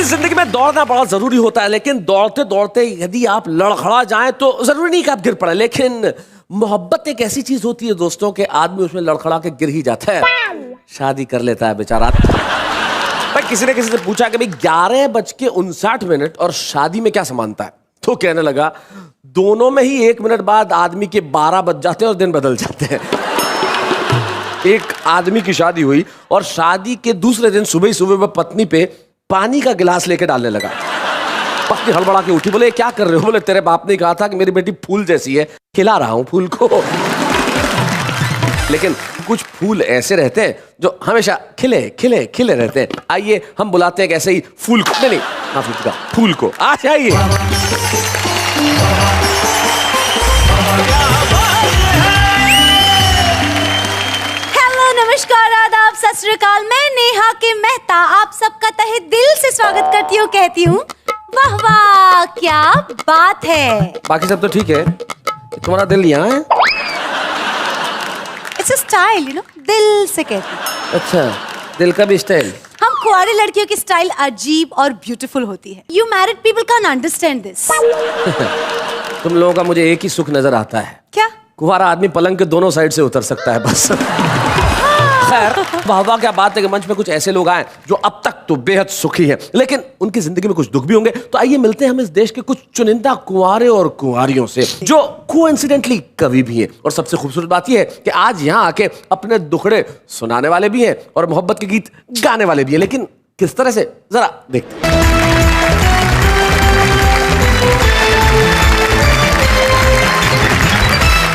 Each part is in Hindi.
इस जिंदगी में दौड़ना बड़ा जरूरी होता है, लेकिन दौड़ते दौड़ते यदि आप लड़खड़ा जाएं तो जरूरी नहीं कि आप गिर पड़े। लेकिन मोहब्बत एक ऐसी चीज होती है दोस्तों के आदमी उसमें लड़खड़ा के गिर ही जाता है, शादी कर लेता है बेचारा। भाई किसी ने किसी से पूछा कि भाई 11:59 और शादी में क्या समानता है, तो कहने लगा दोनों में ही 1 मिनट बाद आदमी के 12 बज जाते हैं और दिन बदल जाते हैं। एक आदमी की शादी हुई और शादी के दूसरे दिन सुबह ही सुबह वह पत्नी पे पानी का गिलास लेके डालने लगा। पत्नी हड़बड़ा के उठी, बोले क्या कर रहे हो? बोले तेरे बाप ने कहा था कि मेरी बेटी फूल जैसी है, खिला रहा हूं फूल को। लेकिन कुछ फूल ऐसे रहते हैं जो हमेशा खिले खिले खिले रहते हैं। आइए हम बुलाते हैं ऐसे ही फूल को, नहीं माफी, फूल को आ जाइए। हेलो, नमस्कार, आदाब, सत श्री अकाल। मैं नेहा के मेहता आप सबका तहे दिल से स्वागत करती हूँ। कहती हूँ वाह वाह क्या बात है। बाकी सब तो ठीक है, तुम्हारा दिल यहाँ है। It's a style, you know, दिल से कहती हूँ। अच्छा, दिल का भी स्टाइल। हम कुंवारी लड़कियों की स्टाइल अजीब और ब्यूटीफुल होती है। You married people can understand this. तुम लोगों का मुझे एक ही सुख नजर आता है, क्या? कुंवारा आदमी पलंग के दोनों साइड से उतर सकता है बस। खैर, वाह क्या बात है कि मंच में कुछ ऐसे लोग आए जो अब तक तो बेहद सुखी हैं, लेकिन उनकी जिंदगी में कुछ दुख भी होंगे। तो आइए मिलते हैं हम इस देश के कुछ चुनिंदा कुंवारे और कुंवारियों से जो कोइंसिडेंटली कवि भी हैं। और सबसे खूबसूरत बात यह है कि आज यहाँ आके अपने दुखड़े सुनाने वाले भी हैं और मोहब्बत के गीत गाने वाले भी हैं। लेकिन किस तरह से, जरा देखते हैं।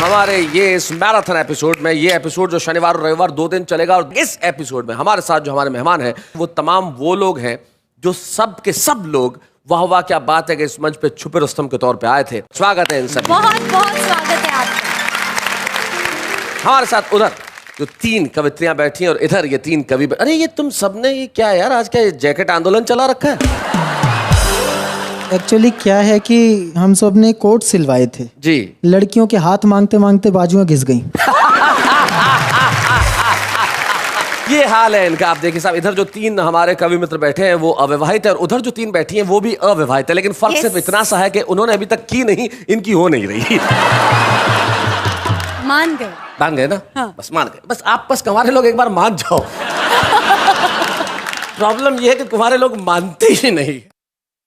हमारे ये इस मैराथन एपिसोड में, ये एपिसोड जो शनिवार और रविवार 2 दिन चलेगा, और इस एपिसोड में हमारे साथ जो हमारे मेहमान हैं वो तमाम वो लोग हैं जो सब के सब लोग वाह वाह क्या बात है कि इस मंच पे छुपे रुस्तम के तौर पे आए थे। स्वागत है इन सब। बहुत बहुत स्वागत है आपका। हमारे साथ उधर जो 3 कवित्रियां बैठी हैं और इधर ये 3 कवि। अरे ये तुम सबने ये क्या यार, आज क्या जैकेट आंदोलन चला रखा है? एक्चुअली क्या है कि हम सब ने कोट सिलवाए थे जी, लड़कियों के हाथ मांगते मांगते बाजुएं घिस गई। ये हाल है इनका। आप देखिए साहब, इधर जो 3 हमारे कवि मित्र बैठे हैं वो अविवाहित है और उधर जो 3 बैठी हैं वो भी अविवाहित है। लेकिन फर्क सिर्फ इतना सा है कि उन्होंने अभी तक की नहीं, इनकी हो नहीं रही। मान गए ना? हाँ। बस मान गए। बस आप बस कुंवारे लोग एक बार मान जाओ। प्रॉब्लम ये है कि कुंवारे लोग मानते ही नहीं,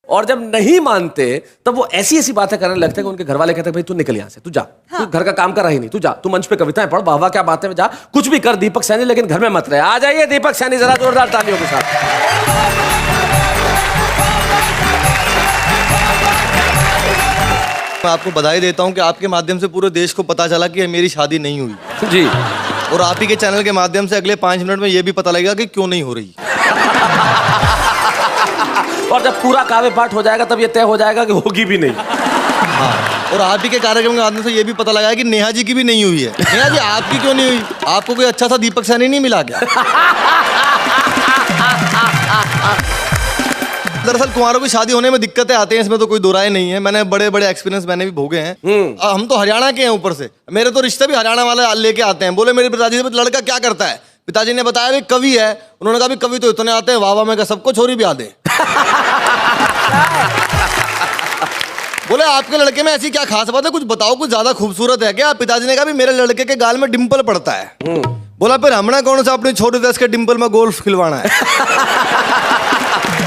और जब नहीं मानते तब वो ऐसी ऐसी बातें करने लगते हैं कि उनके घर वाले कहते हैं भाई तू निकल यहाँ से, तू जा। हाँ। तू घर का काम कर रही नहीं, तू जा, तू मंच पे कविताएं पढ़, वाह वाह क्या बातें में जा, कुछ भी कर दीपक सैनी, लेकिन घर में मत रहे। आ जाइए दीपक सैनी जरा जोरदार तालियों के साथ। मैं आपको बधाई देता हूं कि आपके माध्यम से पूरे देश को पता चला कि मेरी शादी नहीं हुई जी, और आप ही के चैनल के माध्यम से अगले 5 मिनट में यह भी पता लगेगा कि क्यों नहीं हो रही। और जब पूरा काव्य पाठ हो जाएगा तब ये तय हो जाएगा कि होगी भी नहीं। हाँ, और आप ही के कार्यक्रम के माध्यम से यह भी पता लगा कि नेहा जी की भी नहीं हुई है। नेहा जी आपकी क्यों नहीं हुई? आपको कोई अच्छा सा दीपक सैनी नहीं मिला क्या? दरअसल कुंवारों की शादी होने में दिक्कतें आती हैं, इसमें तो कोई दो राय नहीं है। मैंने बड़े बड़े एक्सपीरियंस मैंने भी भोगे हैं। हम तो हरियाणा के हैं, ऊपर से मेरे तो रिश्ते भी हरियाणा वाले लेके आते हैं। बोले मेरे पिताजी से लड़का क्या करता है? पिताजी ने बताया भी कवि है। उन्होंने कहा भी कवि तो इतने आते हैं, वाह वाह में का सबको छोरी भी आ दे। बोले आपके लड़के में ऐसी क्या खास बात है, कुछ बताओ, कुछ ज्यादा खूबसूरत है क्या? पिताजी ने कहा भी मेरे लड़के के गाल में डिंपल पड़ता है। बोला फिर हमने कौन सा अपनी छोटे देश के डिंपल में गोल्फ खिलवाना है।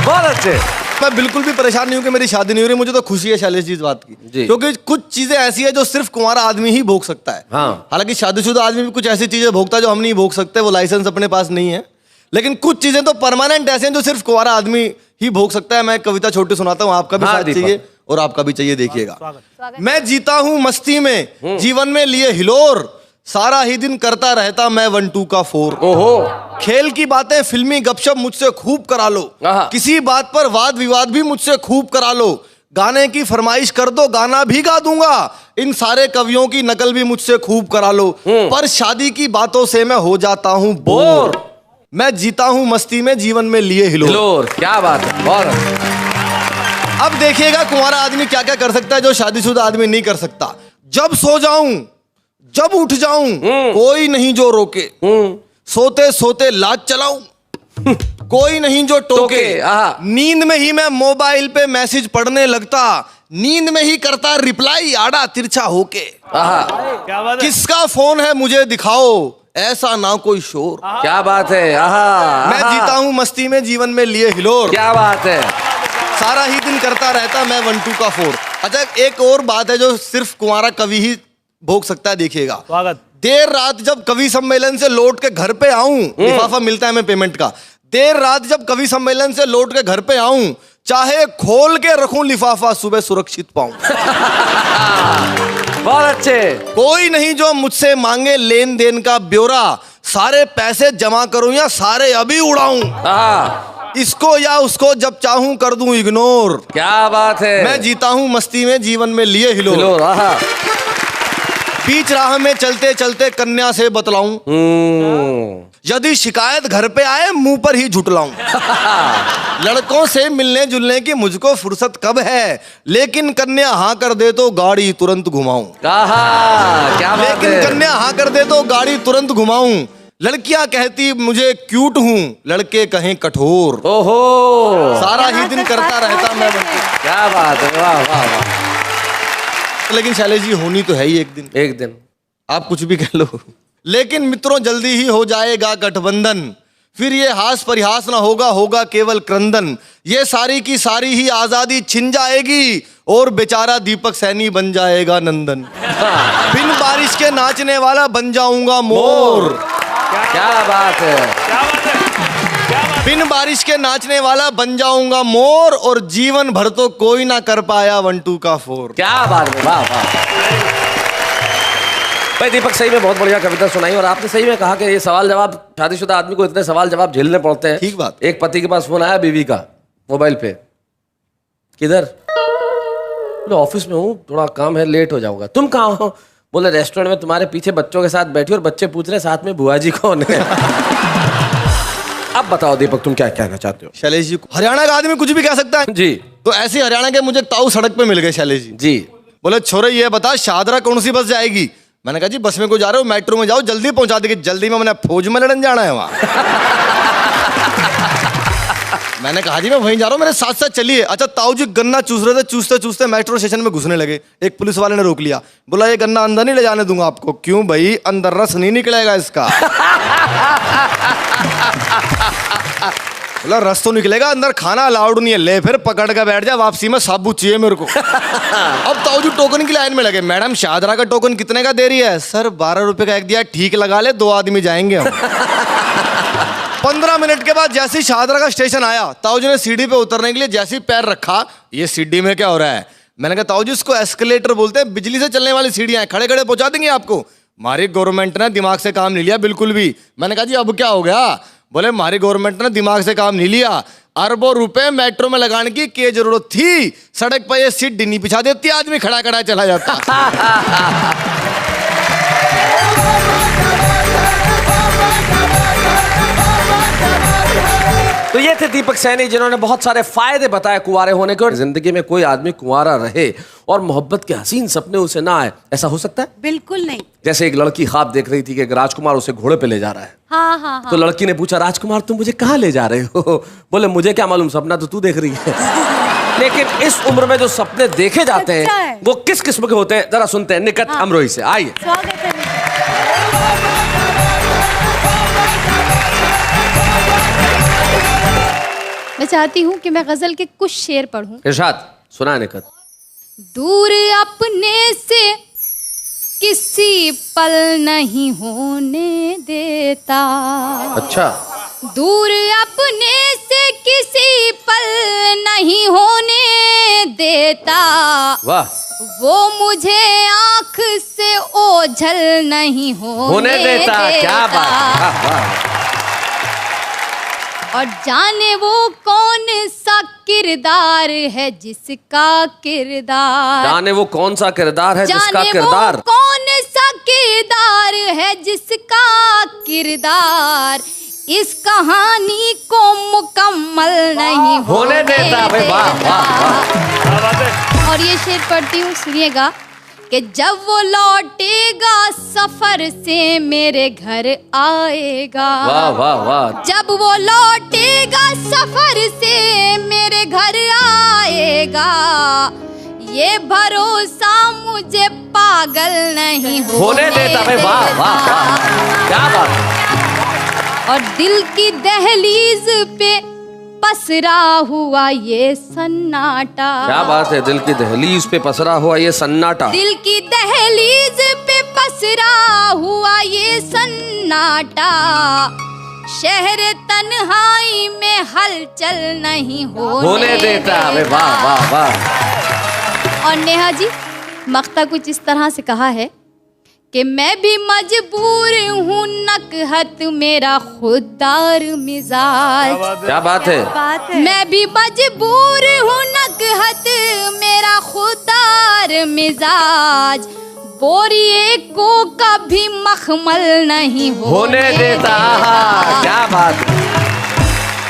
बहुत अच्छे। मैं बिल्कुल भी परेशान नहीं हूं कि मेरी शादी नहीं हो रही। मुझे तो खुशी है शैलेश जी इस बात की, क्योंकि कुछ चीजें ऐसी है जो सिर्फ कुंवारा आदमी ही भोग सकता है। हाँ। हालांकि शादीशुदा आदमी भी कुछ ऐसी चीजें भोगता है जो हम नहीं भोग सकते, वो लाइसेंस अपने पास नहीं है। लेकिन कुछ चीजें तो परमानेंट ऐसे हैं जो सिर्फ कुंवारा आदमी ही भोग सकता है। मैं कविता छोटी सुनाता हूँ, आपका भी साथ चाहिए और आपका भी चाहिए। देखिएगा, मैं जीता हूँ मस्ती में, जीवन में लिए हिलोर, सारा ही दिन करता रहता मैं 1 2 का 4। ओहो। खेल की बातें फिल्मी गपशप मुझसे खूब करा लो, किसी बात पर वाद विवाद भी मुझसे खूब करा लो, गाने की फरमाइश कर दो गाना भी गा दूंगा, इन सारे कवियों की नकल भी मुझसे खूब करा लो, पर शादी की बातों से मैं हो जाता हूँ बोर, मैं जीता हूँ मस्ती में, जीवन में लिए हिलोर। क्या बात है, बहुत। अब देखिएगा कुंवारा आदमी क्या क्या कर सकता है जो शादीशुदा आदमी नहीं कर सकता। जब सो जाऊं, जब उठ जाऊं, कोई नहीं जो रोके, सोते सोते लाज चलाऊं, कोई नहीं जो टोके। आहा। नींद में ही मैं मोबाइल पे मैसेज पढ़ने लगता, नींद में ही करता रिप्लाई आड़ा तिरछा होके। आहा, किसका फोन है मुझे दिखाओ, ऐसा ना कोई शोर। क्या बात है। आहा, मैं आहा, जीता हूँ मस्ती में जीवन में लिए हिलोर। क्या बात है। सारा ही दिन करता रहता मैं 1 2 का 4। अच्छा, एक और बात है जो सिर्फ कुंवारा कवि ही भोग सकता है, देखिएगा। देर रात जब कवि सम्मेलन से लौट के घर पे आऊं, लिफाफा मिलता है हमें पेमेंट का। देर रात जब कवि सम्मेलन से लौट के घर पे आऊं, चाहे खोल के रखूं लिफाफा, सुबह सुरक्षित पाऊं। बहुत अच्छे। कोई नहीं जो मुझसे मांगे लेन देन का ब्यौरा, सारे पैसे जमा करूं या सारे अभी उड़ाऊं। आहा, इसको या उसको जब चाहूं कर दूं इग्नोर। क्या बात है। मैं जीता हूं मस्ती में जीवन में लिए हिलोर। हिलोर। आहा, बीच राह में चलते चलते कन्या से बतलाऊं, यदि शिकायत घर पे आए मुंह पर ही झुटलाऊं। लड़कों से मिलने जुलने की मुझको फुर्सत कब है, लेकिन कन्या हाँ कर दे तो गाड़ी तुरंत घुमाऊं। आहा, क्या बात लेकिन है। कन्या हाँ कर दे तो गाड़ी तुरंत घुमाऊं। लड़कियां कहती मुझे क्यूट हूं, लड़के कहें कठोर। ओहो, सारा ही दिन करता रहता मैं क्या बात है। वाह वाह वाह। लेकिन शैलेश जी, होनी तो है ही एक दिन। एक दिन आप कुछ भी कह लो, लेकिन मित्रों जल्दी ही हो जाएगा गठबंधन, फिर ये हास परिहास ना होगा, होगा केवल क्रंदन। ये सारी की सारी ही आजादी छिन जाएगी और बेचारा दीपक सैनी बन जाएगा नंदन। बिन बारिश के नाचने वाला बन जाऊंगा मोर। क्या बात है। बिन बारिश के नाचने वाला बन जाऊंगा मोर, और जीवन भर तो कोई ना कर पाया 1 2 का 4। क्या बात है। वाह वाह भाई दीपक, सही में बहुत बढ़िया कविता सुनाई। और आपने सही में कहा कि ये सवाल जवाब, शादीशुदा आदमी को इतने सवाल जवाब झेलने पड़ते हैं। ठीक बात। एक पति के पास फोन आया बीवी का मोबाइल पे, किधर? बोले ऑफिस में हूँ, थोड़ा काम है, लेट हो जाऊंगा। तुम कहाँ हो? बोले रेस्टोरेंट में तुम्हारे पीछे बच्चों के साथ बैठी, और बच्चे पूछ रहे साथ में बुआ जी कौन है। अब बताओ दीपक, तुम क्या कहना चाहते हो? शैलेश जी, हरियाणा का आदमी कुछ भी कह सकता है जी। तो ऐसे हरियाणा के मुझे ताऊ सड़क पे मिल गए शैलेश जी। जी। बोले छोरे ये बता शादरा कौन सी बस जाएगी? मैंने कहा जी बस में को जा रहे हो, मेट्रो में जाओ, जल्दी पहुंचा देगी। जल्दी में मैंने फौज में लड़न जाना है वहां। मैंने कहा जी मैं वहीं जा रहा हूँ, मेरे साथ साथ चलिए। अच्छा, ताऊ जी गन्ना चूस रहे थे, चूसते चूसते मेट्रो स्टेशन में घुसने लगे। एक पुलिस वाले ने रोक लिया, बोला ये गन्ना अंदर नहीं ले जाने दूंगा आपको। क्यों भाई? अंदर रस नहीं निकलेगा इसका। बोला रस तो निकलेगा, अंदर खाना अलाउड नहीं है। ले फिर पकड़ के बैठ जा, वापसी में साबुत चाहिए मेरे को। अब ताऊ जी टोकन की लाइन में लगे। मैडम शादरा का टोकन कितने का दे रही है? सर 12 रुपए का एक दिया, ठीक लगा ले, 2 आदमी जाएंगे हम। 15 मिनट के बाद जैसे ही शादरा का स्टेशन आया, ताऊ जी ने सीढ़ी पे उतरने के लिए जैसे ही पैर रखा, ये सीढ़ी में क्या हो रहा है? मैंने कहा ताऊ जी इसको एस्केलेटर बोलते हैं, बिजली से चलने वाली सीढ़ियां हैं, खड़े खड़े पहुंचा देंगे आपको। हमारी गवर्नमेंट ने दिमाग से काम नहीं लिया बिल्कुल भी। मैंने कहा जी अब क्या हो गया? बोले हमारी गवर्नमेंट ने दिमाग से काम नहीं लिया, अरबों रुपए मेट्रो में लगाने की जरूरत थी। सड़क पर ये सीट डिनी बिछा देती, आदमी खड़ा खड़ा चला जाता। तो ये थे दीपक सैनी, जिन्होंने बहुत सारे फायदे बताए कुंवारे होने के, और जिंदगी में कोई आदमी कुंवारा रहे और मोहब्बत के हसीन सपने उसे ना आए, ऐसा हो सकता है? बिल्कुल नहीं। जैसे एक लड़की ख्वाब देख रही थी कि एक राजकुमार उसे घोड़े पे ले जा रहा है। हाँ हाँ हाँ। तो लड़की ने पूछा, राजकुमार तुम मुझे कहाँ ले जा रहे हो? बोले मुझे क्या मालूम, सपना तो तू देख रही है। लेकिन इस उम्र में जो सपने देखे जाते हैं वो किस किस्म के होते हैं, जरा सुनते हैं निकट अमरोही से। आइए। स्वागत है। मैं चाहती हूँ कि मैं गजल के कुछ शेर पढ़ूं। इरशाद, सुना निकट। दूर अपने से किसी पल नहीं होने देता। अच्छा। दूर अपने से किसी पल नहीं होने देता। वाह। वो मुझे आंख से ओझल नहीं होने देता। क्या बात। वाह वाह। और जाने वो कौन सा किरदार है जिसका किरदार, जाने वो कौन सा किरदार है जिसका जाने किरदार, वो कौन सा किरदार है जिसका किरदार इस कहानी को मुकम्मल नहीं होने देता। भाई वाह वाह वाह। और ये शेर पढ़ती हूँ, सुनिएगा। कि जब वो लौटेगा सफर से मेरे घर आएगा। वाह वाह वाह। जब वो लौटेगा सफर से मेरे घर आएगा, ये भरोसा मुझे पागल नहीं होने देता भाई। वाह वाह वाह, क्या बात। और दिल की दहलीज पे पसरा हुआ ये सन्नाटा। क्या बात है, दिल की दहलीज पे पसरा हुआ ये सन्नाटा। दिल की दहलीज पे पसरा हुआ ये सन्नाटा, शहर तन्हाई में हलचल नहीं होने देता। वाह वाह वाह। और नेहा जी, मक्ता कुछ इस तरह से कहा है कि मैं भी मजबूर हूँ, नकहत मेरा खुददार मिजाज। क्या बात है। मैं भी मजबूर हूँ, नकहत मेरा खुददार मिजाज, बोरिए को कभी मखमल नहीं होने देता। क्या बात।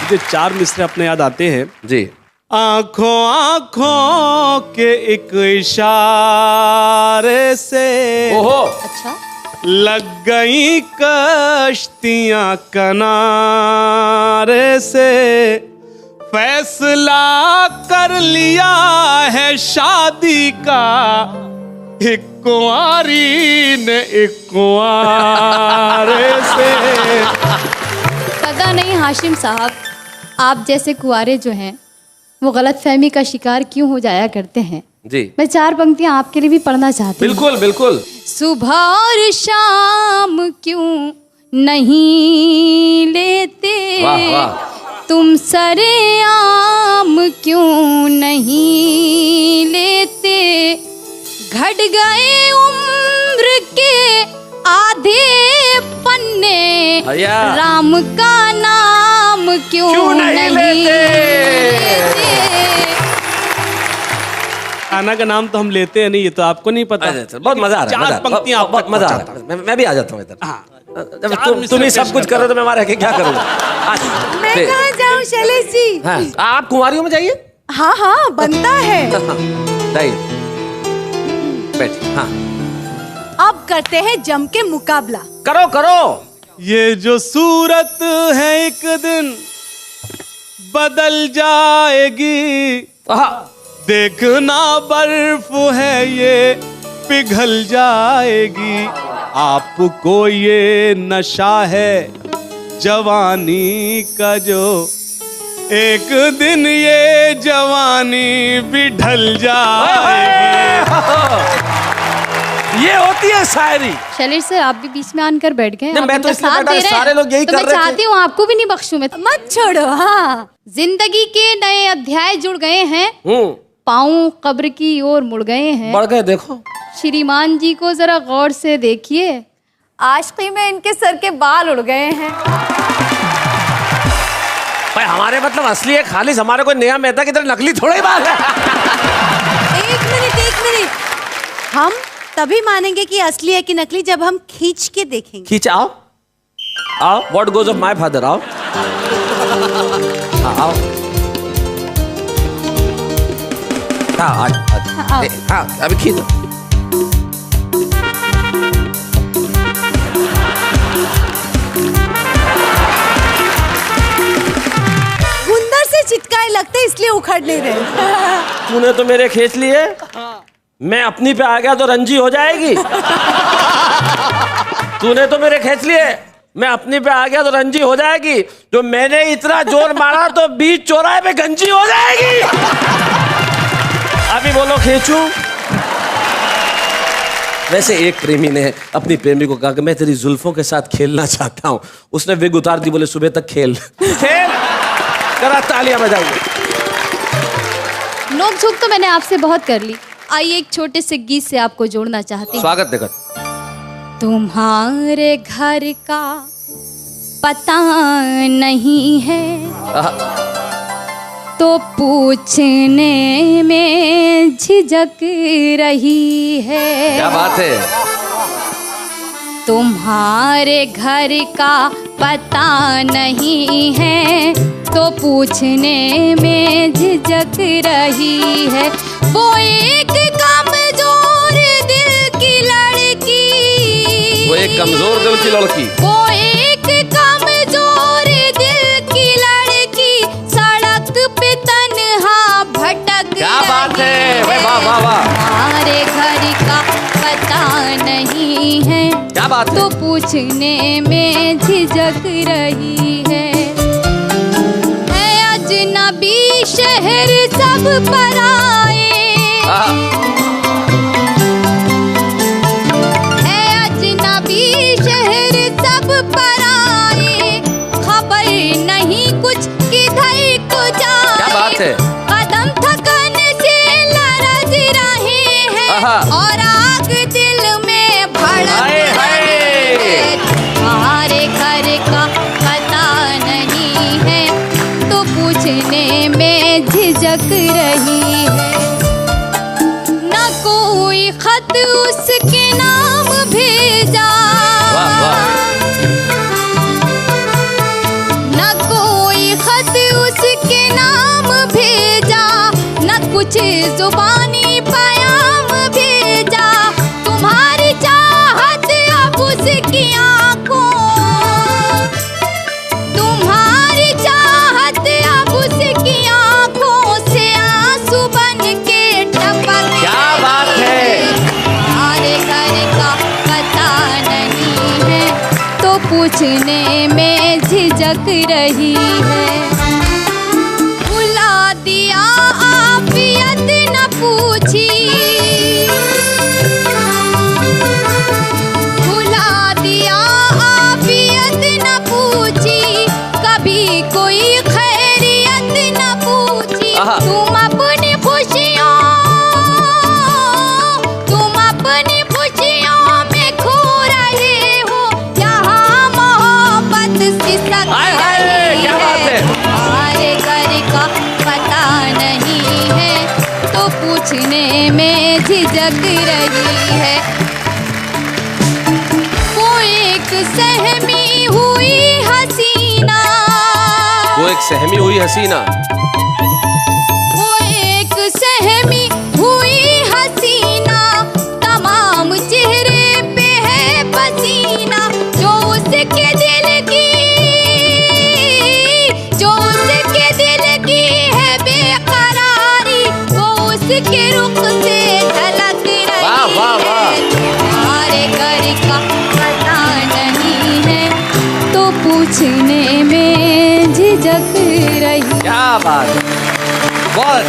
मुझे 4 मिसरे अपने याद आते हैं जी। आंखों आंखों के एक इशारे से ओहो। अच्छा। लग गई कश्तियां किनारे से, फैसला कर लिया है शादी का, एक कुंवारी ने एक कुंवारे से। पता नहीं हाशिम साहब, आप जैसे कुंवारे जो हैं वो गलत फहमी का शिकार क्यों हो जाया करते हैं। जी। मैं 4 पंक्तियां आपके लिए भी पढ़ना चाहती हूँ। बिल्कुल बिल्कुल। सुबह और शाम क्यों नहीं लेते, वाह वाह। तुम सरेआम क्यों नहीं लेते, घट गए उम्र के आधे पन्ने, भैया। राम का नाम क्यों नहीं लेते। खाना का नाम तो हम लेते हैं नहीं, ये तो आपको नहीं पता। बहुत मजा आ रहा है। 4 पंक्तियां आप बहुत मजा आ रहा है। मैं भी आ जाता हूँ इधर। हाँ। जब तुम ही सब कुछ कर रहे हो तो मैं वहां रह के क्या करूँगा। मैं कहाँ जाऊँ शैलेश जी। हाँ, आप कुंवारियों में जाइए। हाँ हाँ बनता है। बैठिए। हाँ, अब करते हैं जम के मुकाबला। करो करो। ये जो सूरत है एक दिन बदल जाएगी, देखना बर्फ है ये पिघल जाएगी, आपको ये नशा है जवानी का, जो एक दिन ये जवानी भी ढल जाएगी। ये होती है शायरी। शैलेश सर, आप भी बीच में आकर बैठ गए। नहीं, मैं तो इसलिए बैठा, सारे लोग यही कर रहे थे। मैं चाहती हूँ आपको भी नहीं बख्शूं मैं। मत छोड़ो। हाँ, जिंदगी के नए अध्याय जुड़ गए हैं, पाँव कब्र की ओर मुड़ गए हैं। बढ़ गए। देखो श्रीमान जी को जरा गौर से देखिए, आशिकी में इनके सर के बाल उड़ गए हैं। भाई हमारे मतलब असली है खालिस, हमारे कोई नेहा मेहता की तरह नकली थोड़ी बात है। एक मिनट, हम तभी मानेंगे कि असली है कि नकली जब हम खींच के देखेंगे। खींच आओ आओ। What goes off my father. आओ आओ। हाँ आज हाँ अभी खींचो। गुंदर से चिटकाए लगते इसलिए उखड़ नहीं रहे। तूने तो मेरे खींच लिए, मैं अपनी पे आ गया तो रंजी हो जाएगी। तूने तो मेरे खींच लिए, मैं अपनी पे आ गया तो रंजी हो जाएगी। जो मैंने इतना जोर मारा तो बीच चौराहे पे गंजी हो जाएगी। अभी बोलो खींचूं। वैसे एक प्रेमी ने अपनी प्रेमी को कहा कि मैं तेरी जुल्फों के साथ खेलना चाहता हूँ। उसने विग उतार दी, बोले सुबह तक खेल। खेल करा, तालियां बजाइए। नोक झोंक तो मैंने आपसे बहुत कर ली। आइए एक छोटे से गीत से आपको जोड़ना चाहती हूँ। स्वागत देकर। तुम्हारे घर का पता नहीं है तो पूछने में झिझक रही है। क्या बात है। तुम्हारे घर का पता नहीं है तो पूछने में झिझक रही है। वो एक कमजोर दिल एक कमजोर दिल की लड़की, वो एक कमजोर दिल की लड़की सड़क पे तन्हा भटक क्या बात है, रही वाह वाह वाह, हमारे घर का पता नहीं है, क्या बात है, तो पूछने में झिझक रही है अजनबी शहर सब पराए, है अजनबी शहर सब पराए, खबर नहीं कुछ किधर को जाए, क्या बात है, कदम थकन से लरज रहे हैं और आग दिल में भड़क रही है, हमारे घर का पता नहीं है, तो पूछने में झिझक रही है, न कोई खत उसके नाम भेजा, न कोई खत उसके नाम भेजा, न कुछ जुबानी पैगाम भेजा, तुम्हारी चाहत अब उसकी आंखों, तुम्हारी चाहत अब उसकी आंखों से आंसू बन के टपक, क्या बात है, हमारे घर का पता नहीं है, तो पूछने में झिझक रही है, बुला दिया आफियत न पूछी, बुला दिया आफियत न पूछी, कभी कोई खैरियत न पूछी, तुम अपनी खुशियों, तुम अपनी खुशियों में खो रहे हो, यहाँ मोहब्बत सिसक रही क्या बात है, हमारे घर का पता नहीं है, तो पूछने में झिझक रही है, वो एक सहमी हुई हसीना, वो एक सहमी हुई हसीना, वो एक सहमी हुई हसीना, तमाम चेहरे पे है पसीना, जो उसके दिल की, जो उसके दिल की है बेकरारी, वो उसके रुख से झलक रही वाह, वाह, वाह। है, हमारे घर का पता नहीं है, तो पूछने में झिझक रही। क्या बात है, बहुत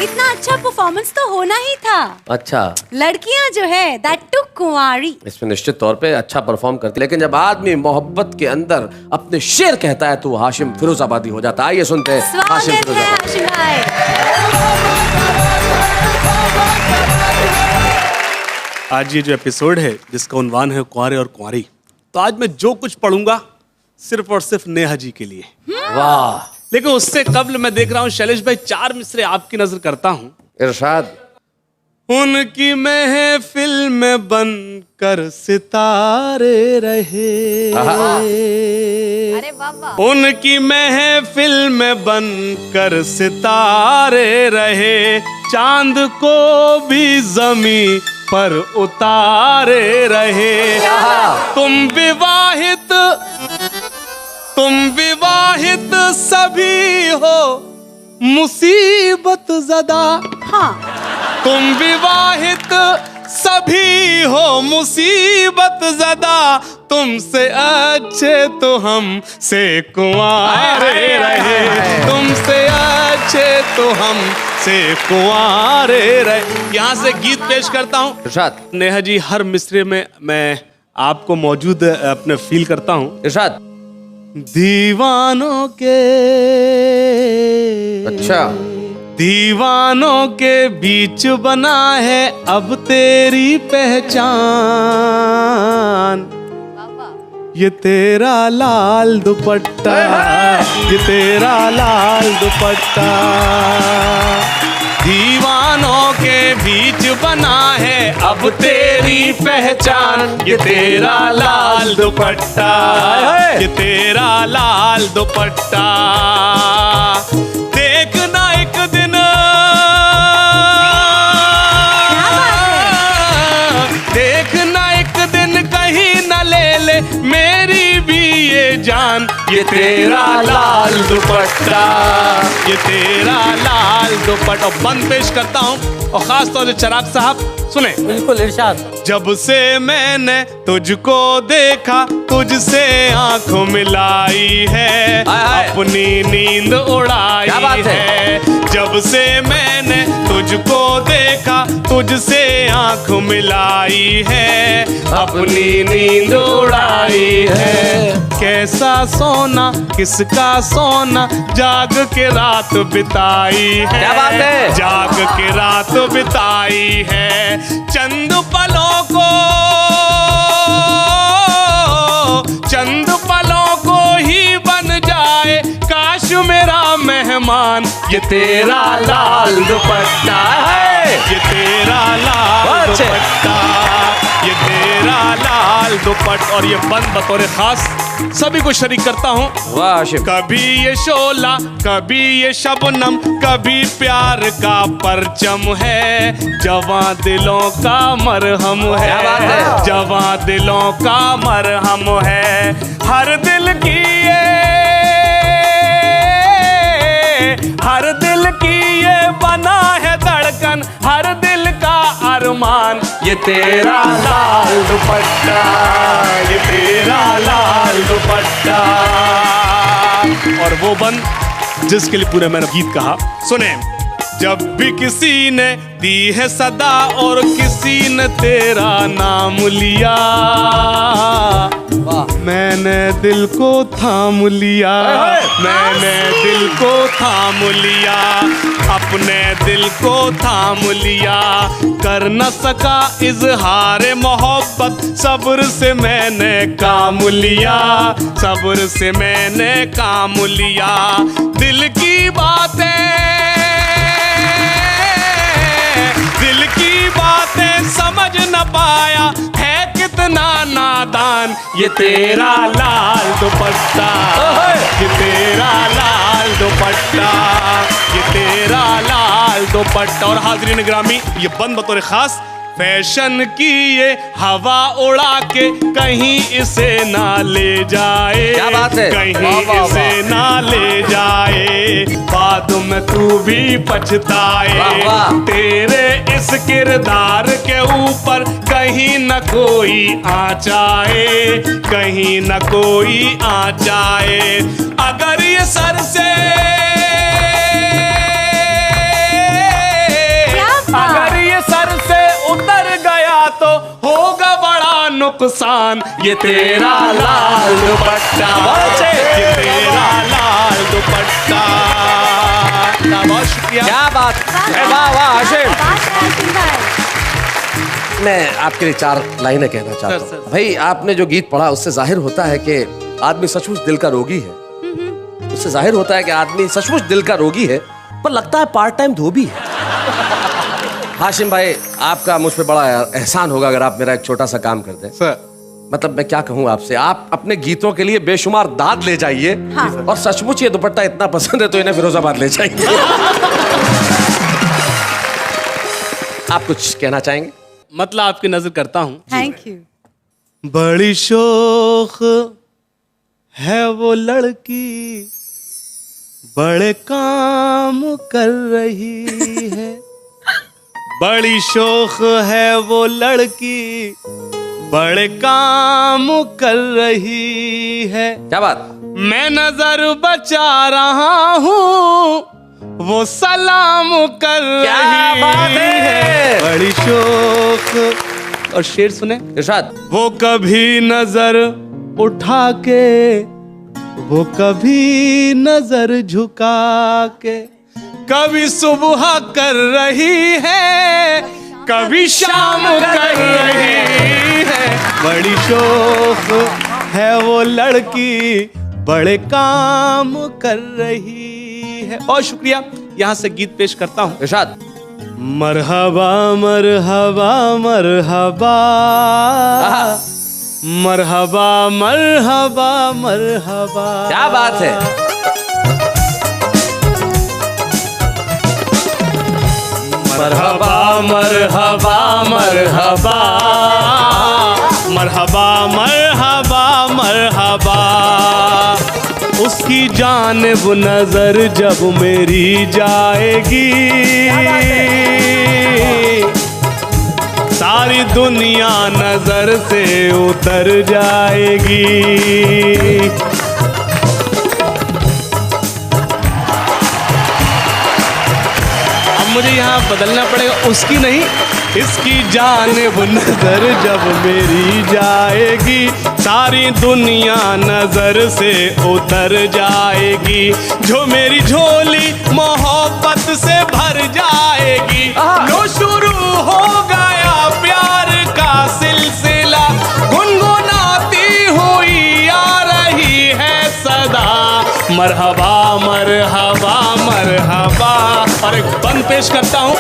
इतना अच्छा परफॉर्मेंस तो होना ही था, अच्छा, लड़कियां जो है दैट टू कुंवारी, इसमें निश्चित तौर पे अच्छा परफॉर्म करती, लेकिन जब आदमी मोहब्बत के अंदर अपने शेर कहता है तो वो हाशिम फिरोजाबादी हो जाता है। आइए सुनते हैं हाशिम स्वागत है फिरोजाबादी। हाशिम भाई। आज ये जो एपिसोड है जिसका उन्वान है कुंवारे और कुंवारी, तो आज मैं जो कुछ पढ़ूंगा सिर्फ और सिर्फ नेहा जी के लिए, वाह, लेकिन उससे कबल मैं देख रहा हूँ शैलेश भाई 4 मिसरे आपकी नजर करता हूँ। इरशाद, उनकी महफिल में बनकर सितारे रहे, अरे बाबा, उनकी महफिल में बनकर सितारे रहे, चांद को भी जमीन पर उतारे रहे, तुम विवाहित सभी हो मुसीबत ज़दा, हाँ, तुम विवाहित सभी हो मुसीबत ज़दा, तुमसे अच्छे तो हम से कुंवारे रहे, तुमसे अच्छे तो हम से कुंवारे रहे। यहाँ से गीत पेश करता हूँ। इरशाद, नेहा जी, हर मिसरे में मैं आपको मौजूद अपने फील करता हूँ। इरशाद, दीवानों के, अच्छा, दीवानों के बीच बना है अब तेरी पहचान, ये तेरा लाल दुपट्टा, ये तेरा लाल दुपट्टा, दीवानों के बीच बना है अब तेरी पहचान, ये तेरा लाल दुपट्टा, ये तेरा लाल दुपट्टा, देखना एक दिन ये तेरा लाल दुपट्टा, ये तेरा लाल दुपट्टा। बंद पेश करता हूँ और खास तौर से चिराग साहब सुने। बिल्कुल इरशाद। जब से मैंने तुझको देखा, तुझसे आंख मिलाई है, अपनी नींद उड़ाई है। जब से मैंने तुझको देखा, तुझसे आंख मिलाई है, अपनी नींद उड़ाई है। कैसा सोना, किसका सोना, जाग के रात बिताई है। क्या बात है? जाग के रात बिताई है। चंद पलों को, चंद पलों को ही बन जाए काश मेरा मेहमान। ये तेरा लाल दुपट्टा है, ये तेरा लाल दुपट्टा, ये तेरा लाल दुपट्टा। और ये बंद बतौर खास सभी को शरीक करता हूँ। वाह हाशिम। कभी ये शोला, कभी ये शबनम, कभी प्यार का परचम है, जवां दिलों का मरहम है, जवां दिलों का मरहम है। हर दिल की ये, हर दिल की ये बना है धड़कन, हर दिल का अरमान। ये तेरा लाल दुपट्टा, ये तेरा लाल दुपट्टा। और वो बंद जिसके लिए पूरे मैंने गीत कहा, सुने। जब भी किसी ने दी है सदा और किसी ने तेरा नाम लिया, मैंने दिल को थाम लिया, मैंने दिल को थाम लिया, अपने दिल को थाम लिया। कर न सका इजहार मोहब्बत, सब्र से मैंने काम लिया, सब्र से मैंने काम लिया। दिल की बातें, दिल की बातें समझ न पाया, है कितना नादान। ये तेरा लाल दुपट्टा, ये तेरा लाल दुपट्टा, ये तेरा लाल दुपट्टा। और हाज़रीन ग्रामी, ये बंद बतौर खास फैशन की ये हवा उड़ा के कहीं इसे ना ले जाए। क्या बात है? कहीं इसे ना ले जाए, बाद में तू भी पछताए। तेरे इस किरदार के ऊपर कहीं न कोई आ जाए, कहीं न कोई आ जाए। अगर ये सर से, अगर ये सर से उतर गया तो होगा बड़ा नुकसान। ये तेरा लाल दुपट्टा, ये तेरा लाल दुपट्टा। बहुत शुक्रिया। क्या बात है, वाह वाह हाशिम। भाई मैं आपके लिए 4 लाइनें कहना चाहता हूँ। भाई आपने जो गीत पढ़ा उससे जाहिर होता है कि आदमी सचमुच दिल का रोगी है। उससे जाहिर होता है कि आदमी सचमुच दिल का रोगी है, पर लगता है पार्ट टाइम धोबी है। हाशिम भाई, आपका मुझ पे बड़ा एहसान होगा अगर आप मेरा एक छोटा सा काम कर दें। मतलब मैं क्या कहूँ आपसे, आप अपने गीतों के लिए बेशुमार दाद ले जाइए। हाँ। और सचमुच ये दुपट्टा इतना पसंद है तो इन्हें फिरोजाबाद ले जाइए। आप कुछ कहना चाहेंगे? मतलब आपकी नजर करता हूँ। Thank you. बड़ी शोख है वो लड़की, बड़े काम कर रही है। बड़ी शोख है वो लड़की, बड़े काम कर रही है। क्या बात? मैं नजर बचा रहा हूँ, वो सलाम कर रही बात है? बड़ी शोख। और शेर सुने इरशाद। वो कभी नजर उठा के, वो कभी नजर झुका के, कभी सुबह कर रही है, कभी शाम कर रही है। बड़ी शौक है वो लड़की, बड़े काम कर रही है। और शुक्रिया, यहाँ से गीत पेश करता हूँ। इरशाद। मरहबा मरहबा मरहबा, मरहबा मरहबा मरहबा। क्या बात है? मरहबा मरहबा मरहबा, मरहबा मरहबा मरहबा। इसकी जानिब नजर जब मेरी जाएगी, सारी दुनिया नजर से उतर जाएगी। अब मुझे यहाँ बदलना पड़ेगा, उसकी नहीं, इसकी जानिब नजर जब मेरी जाएगी, सारी दुनिया नजर से उतर जाएगी। जो मेरी झोली मोहब्बत से भर जाएगी, लो शुरू हो गया प्यार का सिलसिला, गुनगुनाती हुई आ रही है सदा, मरहबा मरहबा मरहबा। और एक बंद पेश करता हूं,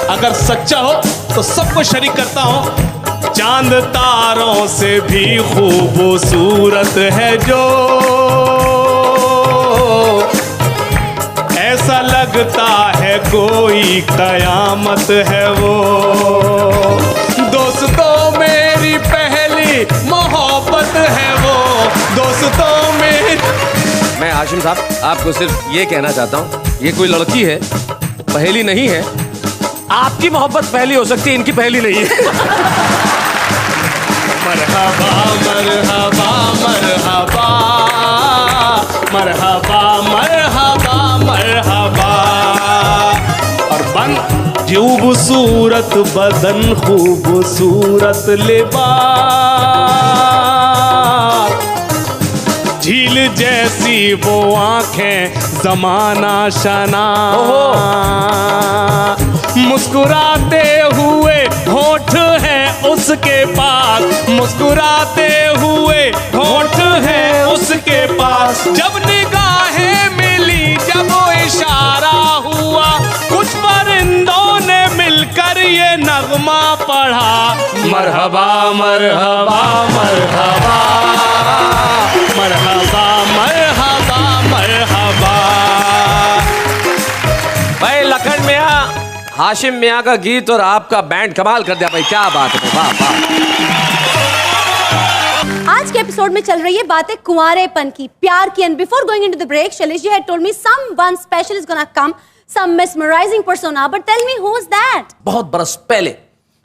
अगर सच्चा हो तो सबको शरीक करता हूं। चांद तारों से भी खूबसूरत है जो, ऐसा लगता है कोई कयामत है वो। दोस्तों मेरी पहली मोहब्बत है वो, दोस्तों मेरी। मैं हाशिम साहब आपको सिर्फ ये कहना चाहता हूँ, ये कोई लड़की है, पहेली नहीं है। आपकी मोहब्बत पहली हो सकती है, इनकी पहली नहीं है। मरहबा मरहबा मरहबा मरहबा मरहबा मरहबा। और बंद, खूबसूरत बदन खूबसूरत लिबास, झील जैसी वो आंखें जमाना शना, मुस्कुराते हुए होठ है उसके पास, मुस्कुराते हुए होठ है उसके पास। जब निगाहें मिली, जब वो इशारा हुआ, कुछ परिंदों ने मिलकर ये नगमा पढ़ा, मरहबा मरहबा मरहबा मरहबा मरहबा मरहबा। भाई लखन मियां, हाशिम मियां का गीत और आपका बैंड कमाल कर दिया भाई, क्या बात है, वाह वाह। आज के एपिसोड में चल रही है बातें कुंवारेपन की, प्यार की। And before going into the break, Shailesh ji had told me someone special is gonna come, some mesmerising persona, but tell me who is that? बहुत बरस पहले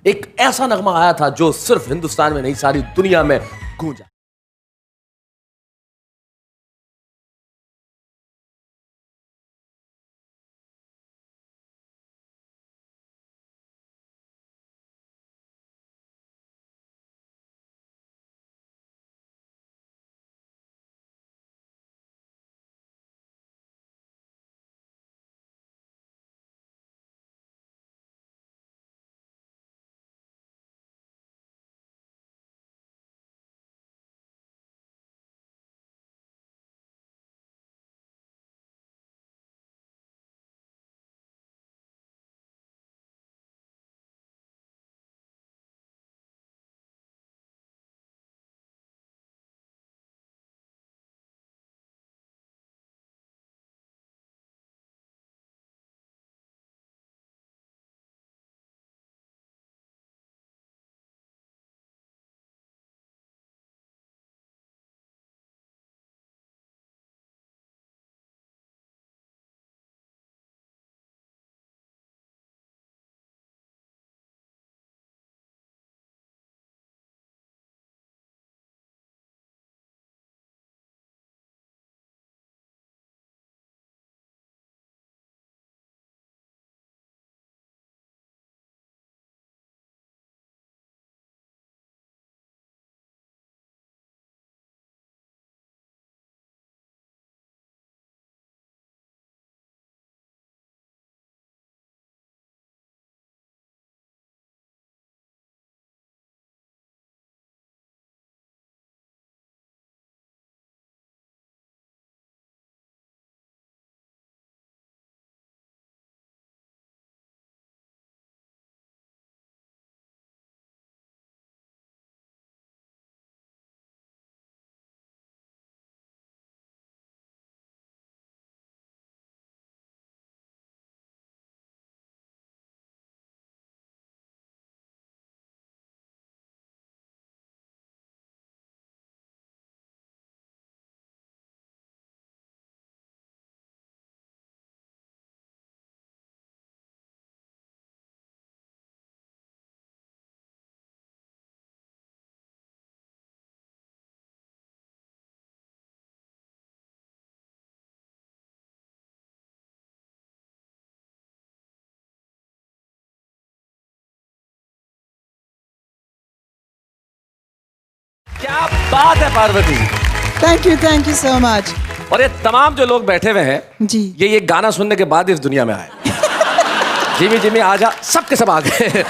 एक ऐसा नगमा आया था जो सिर्फ हिंदुस्तान में नहीं, सारी दुनिया में गूंजा। क्या बात है Parvati ji. Thank you so much. और ये तमाम जो लोग बैठे हुए हैं जी। ये गाना सुनने के बाद इस दुनिया में आए। जिमी जिमी आजा, सबके सब आ गए।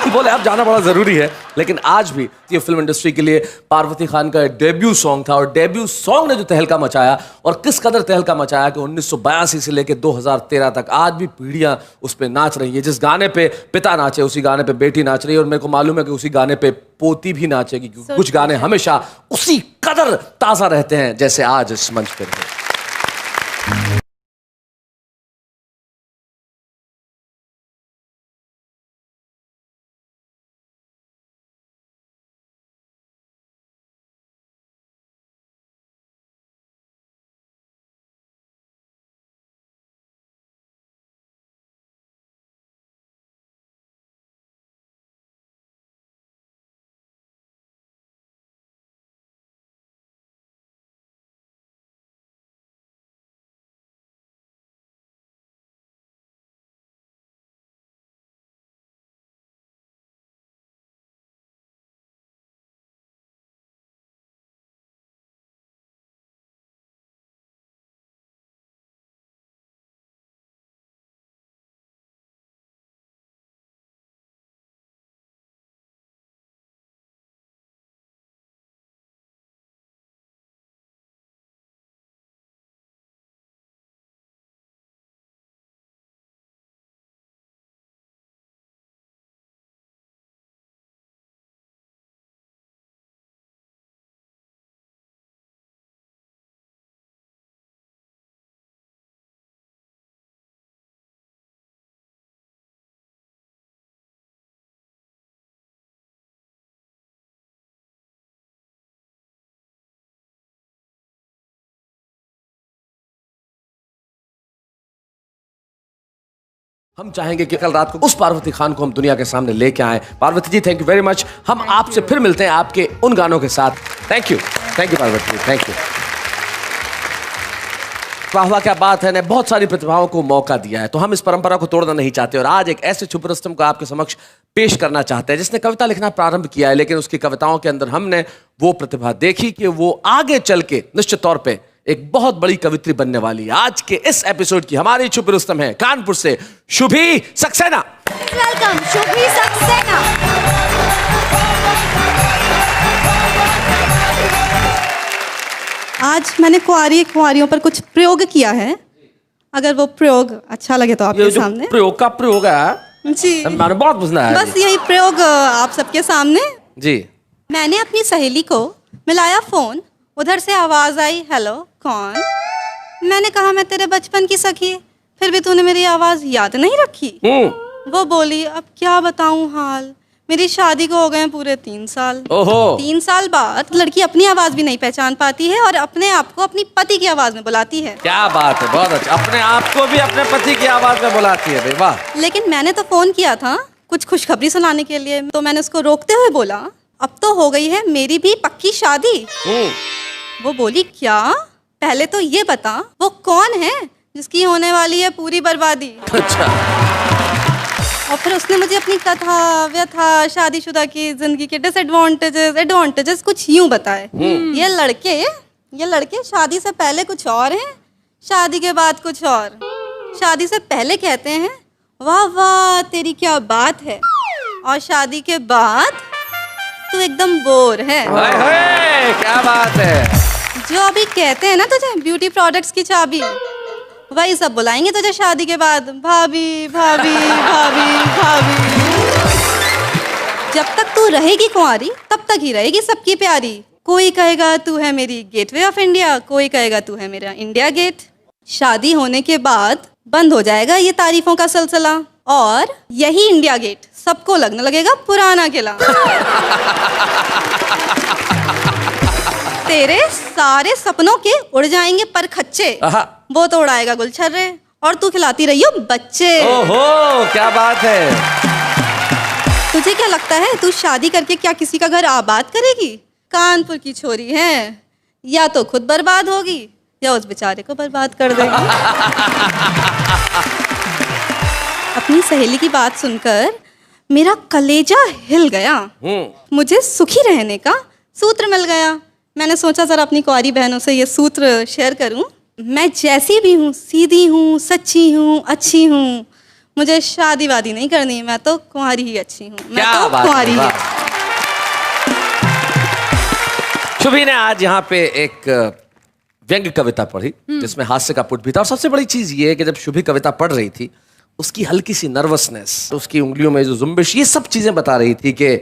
बोले अब जाना बड़ा जरूरी है, लेकिन आज भी ये फिल्म इंडस्ट्री के लिए पार्वती खान का डेब्यू सॉन्ग था और डेब्यू सॉन्ग ने जो तहलका मचाया, और किस कदर तहलका मचाया कि 1982 से लेकर 2013 तक आज भी पीढ़ियां उस पे नाच रही है। जिस गाने पे पिता नाचे उसी गाने पे बेटी नाच रही है, और मेरे को मालूम है कि उसी गाने पे पोती भी नाचेगी, क्योंकि कुछ गाने हमेशा उसी कदर ताजा रहते हैं जैसे आज इस मंच पे रहे। हम चाहेंगे कि कल रात को उस पार्वती खान को हम दुनिया के सामने लेके आए। Parvati ji thank you very much. हम आपसे फिर मिलते हैं आपके उन गानों के साथ। Thank you Parvati ji, thank you. वाह वाह क्या बात है, ने बहुत सारी प्रतिभाओं को मौका दिया है, तो हम इस परंपरा को तोड़ना नहीं चाहते और आज एक ऐसे छुप रुस्तम को आपके समक्ष पेश करना चाहते हैं जिसने कविता लिखना प्रारंभ किया है, लेकिन उसकी कविताओं के अंदर हमने वो प्रतिभा देखी कि वो आगे चल के निश्चित तौर पे एक बहुत बड़ी कवित्री बनने वाली है। आज के इस एपिसोड की हमारी छुप रुस्तम है कानपुर से शुभी सक्सेना। वेलकम शुभी सक्सेना। आज मैंने कुंवारियों पर कुछ प्रयोग किया है, अगर वो प्रयोग अच्छा लगे तो आपके सामने। प्रयोग का प्रयोग है जी, मैंने बहुत पसंद आया। बस यही प्रयोग आप सबके सामने जी। मैंने अपनी सहेली को मिलाया फोन, उधर से आवाज आई हेलो कौन। मैंने कहा मैं तेरे बचपन की सखी, फिर भी तूने मेरी आवाज याद नहीं रखी। वो बोली अब क्या बताऊं हाल, मेरी शादी को हो गए पूरे 3 साल। ओहो। 3 साल बाद लड़की अपनी आवाज भी नहीं पहचान पाती है और अपने आप को अपनी पति की आवाज में बुलाती है। क्या बात है, बहुत अच्छा। अपने आप को भी अपने पति की आवाज में बुलाती है, भाई वाह। लेकिन मैंने तो फोन किया था कुछ खुशखबरी सुनाने के लिए, तो मैंने उसको रोकते हुए बोला अब तो हो गई है मेरी भी पक्की शादी। वो बोली क्या, पहले तो ये बता वो कौन है जिसकी होने वाली है पूरी बर्बादी। अच्छा। और फिर उसने मुझे अपनी कथा व्यथा शादीशुदा की जिंदगी के डिसएडवांटेजेस एडवांटेजेस कुछ यूं बताए। ये लड़के शादी से पहले कुछ और हैं, शादी के बाद कुछ और। शादी से पहले कहते हैं वाह वाह तेरी क्या बात है, और शादी के बाद तू एकदम बोर है। क्या बात है। जो अभी कहते हैं ना तुझे ब्यूटी प्रोडक्ट्स की चाबी, वही सब बुलाएंगे तुझे शादी के बाद भाभी भाभी भाभी भाभी। जब तक तू रहेगी कुंवारी तब तक ही रहेगी सबकी प्यारी। कोई कहेगा तू है मेरी गेटवे ऑफ इंडिया, कोई कहेगा तू है मेरा इंडिया गेट। शादी होने के बाद बंद हो जाएगा ये तारीफों का सिलसिला, और यही इंडिया गेट सबको लगने लगेगा पुराना किला। तेरे सारे सपनों के उड़ जाएंगे पर खच्चे, वो तो उड़ाएगा गुलछर्रे, और तू खिलाती रही हो बच्चे। ओहो क्या बात है। तुझे क्या लगता है तू शादी करके क्या किसी का घर आबाद करेगी? कानपुर की छोरी है, या तो खुद बर्बाद होगी या उस बेचारे को बर्बाद कर देगी। अपनी सहेली की बात सुनकर मेरा कलेजा हिल गया। मुझे सुखी रहने का सूत्र मिल गया। मैंने सोचा जरा अपनी कुंवारी बहनों से ये सूत्र शेयर करूं। मैं जैसी भी हूँ, सीधी हूँ, सच्ची हूँ, अच्छी हूँ, मुझे शादी वादी नहीं करनी, मैं तो कुंवारी ही अच्छी हूँ, मैं तो कुंवारी ही। शुभी ने आज यहाँ पे एक व्यंग्य कविता पढ़ी जिसमें हास्य का पुट भी था, और सबसे बड़ी चीज ये है कि जब शुभी कविता पढ़ रही थी उसकी हल्की सी नर्वसनेस, उसकी उंगलियों में जो जुम्बिश, ये सब चीजें बता रही थी कि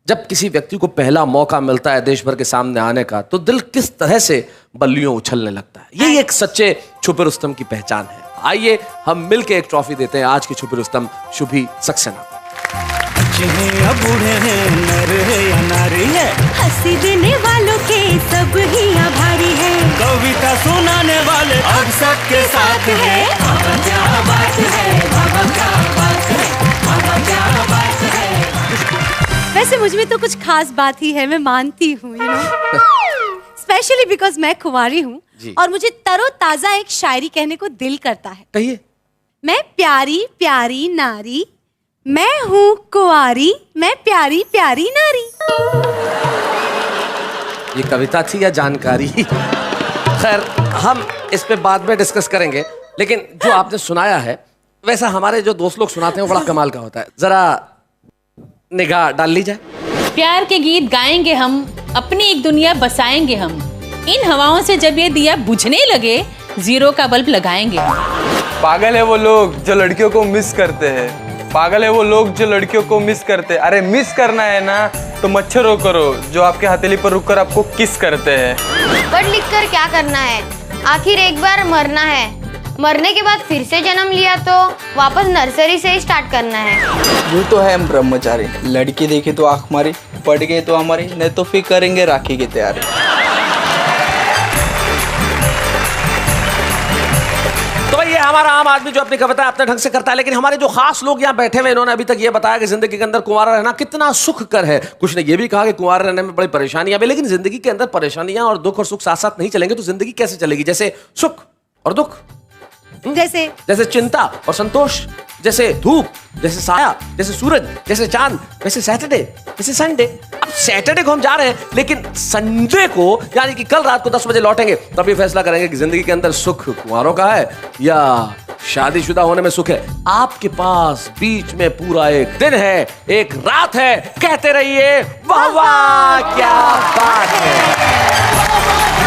जब किसी व्यक्ति को पहला मौका मिलता है देश भर के सामने आने का तो दिल किस तरह से बल्लियों उछलने लगता है। यही एक सच्चे छुपे रुस्तम की पहचान है। आइए हम मिलके एक ट्रॉफी देते हैं आज की छुपे रुस्तम शुभी सक्सेना को। या बूढ़े हैं, नर है या नारी है, हंसी देने वालों के सब ही आभारी है, कविता सुनाने वाले अब सबके साथ है। बाबा क्या बात है, बाबा क्या बात है, बाबा क्या बात है। वैसे मुझ में तो कुछ खास बात ही है, मैं मानती हूँ, यू नो, स्पेशली बिकॉज मैं कुंवारी हूँ और मुझे तरोताजा एक शायरी कहने को दिल करता है। कहिए। मैं प्यारी प्यारी नारी, मैं हूँ कुंवारी, मैं प्यारी प्यारी नारी। ये कविता थी या जानकारी? खैर हम इस पे बाद में डिस्कस करेंगे, लेकिन जो आपने सुनाया है वैसा हमारे जो दोस्त लोग सुनाते हैं वो बड़ा कमाल का होता है। जरा निगाह डाल ली जाए। प्यार के गीत गाएंगे हम, अपनी एक दुनिया बसाएंगे हम, इन हवाओं से जब ये दिया बुझने लगे जीरो का बल्ब लगाएंगे हम। पागल है वो लोग जो लड़कियों को मिस करते हैं, पागल है वो लोग जो लड़कियों को मिस करते हैं। अरे मिस करना है ना तो मच्छरों करो जो आपके हथेली पर रुककर आपको किस करते हैं। पढ़ लिख कर क्या करना है, आखिर एक बार मरना है, मरने के बाद फिर से जन्म लिया तो वापस नर्सरी से ही स्टार्ट करना है। यूँ तो है हम ब्रह्मचारी, लड़की देखी तो आँख मारी, पड़ गए तो हमारी, नहीं तो फिर करेंगे राखी की तैयारी। तो ये हमारा आम आदमी जो अपनी कविता अपने ढंग से करता है, लेकिन हमारे जो खास लोग यहाँ बैठे हुए इन्होंने अभी तक ये बताया कि जिंदगी के अंदर कुंवारा रहना कितना सुखकर है। कुछ ने ये भी कहा कि कुंवारा रहने में बड़ी परेशानियां भी, लेकिन जिंदगी के अंदर परेशानियां और दुख और सुख साथ साथ नहीं चलेंगे तो जिंदगी कैसे चलेगी? जैसे सुख और दुख, जैसे चिंता और संतोष, जैसे धूप, जैसे साया, जैसे सूरज, जैसे चांद, जैसे सैटरडे, जैसे संडे। अब सैटरडे को हम जा रहे हैं, लेकिन संडे को यानी कि कल रात को 10 बजे लौटेंगे, तब ये फैसला करेंगे कि जिंदगी के अंदर सुख कुंवारों का है या शादीशुदा होने में सुख है। आपके पास बीच में पूरा एक दिन है, एक रात है। कहते रहिए वाह वाह क्या बात है।